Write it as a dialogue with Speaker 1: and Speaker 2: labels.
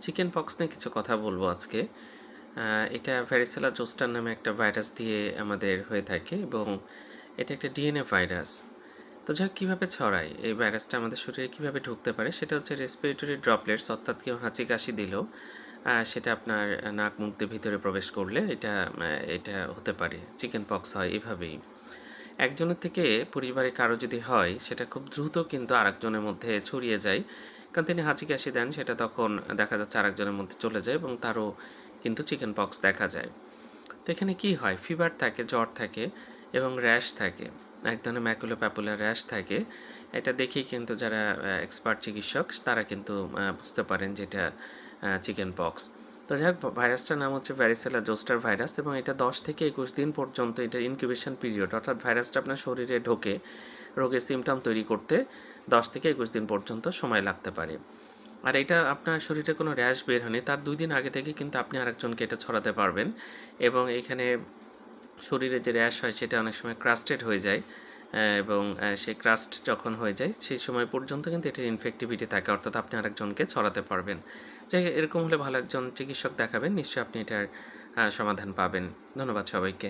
Speaker 1: Chicken pox নিয়ে কিছু কথা বলবো আজকে। এটা ভ্যারিসেলা জোস্টার নামে একটা ভাইরাস দিয়ে আমাদের হয়ে থাকে এবং এটা একটা ডিএনএ ভাইরাস। তো যাক কীভাবে ছড়ায় এই ভাইরাসটা আমাদের শরীরে কীভাবে ঢুকতে পারে সেটা হচ্ছে রেসপিরেটরি ড্রপলেটস, অর্থাৎ কেউ হাঁচি কাশি দিলেও সেটা আপনার নাক মুখ দিয়ে ভিতরে প্রবেশ করলে এটা হতে পারে, চিকেন পক্স হয় এভাবেই। একজনের থেকে পরিবারে কারো যদি হয় সেটা খুব দ্রুত কিন্তু আরেকজনের মধ্যে ছড়িয়ে যায়, কারণ তিনি হাঁচি কাশি দেন, সেটা তখন দেখা যাচ্ছে আরেকজনের মধ্যে চলে যায় এবং তারও কিন্তু চিকেন পক্স দেখা যায়। তো এখানে কি হয়, ফিভার থাকে, জ্বর থাকে এবং র্যাশ থাকে, এক ধরনের ম্যাকুলোপ্যাপুলার র্যাশ থাকে। এটা দেখেই কিন্তু যারা এক্সপার্ট চিকিৎসক তারা কিন্তু বুঝতে পারেন যে এটা চিকেন পক্স। তো যাই হোক, ভাইরাসটার নাম হচ্ছে ভ্যারিসেলা জোস্টার ভাইরাস এবং এটা 10 থেকে 21 দিন পর্যন্ত এটা ইনকিউবেশন পিরিয়ড, অর্থাৎ ভাইরাসটা আপনার শরীরে ঢোকে রোগের সিমটম তৈরি করতে 10 থেকে 21 দিন পর্যন্ত সময় লাগতে পারে। আর এটা আপনার শরীরে কোনো র্যাশ বের হয়নি তার 2 দিন আগে থেকে কিন্তু আপনি আরেকজনকে এটা ছড়াতে পারবেন। এবং এখানে শরীরে যে র্যাশ হয় সেটা অনেক সময় ক্রাস্টেড হয়ে যায়, এবং সেই ক্রাস্ট যখন হয়ে যায় সেই সময় পর্যন্ত কিন্তু এটার ইনফেক্টিভিটি থাকে, অর্থাৎ আপনি আরেকজনকে ছড়াতে পারবেন। যাই হোক, এরকম হলে ভালো একজন চিকিৎসক দেখাবেন, নিশ্চয়ই আপনি এটার সমাধান পাবেন। ধন্যবাদ সবাইকে।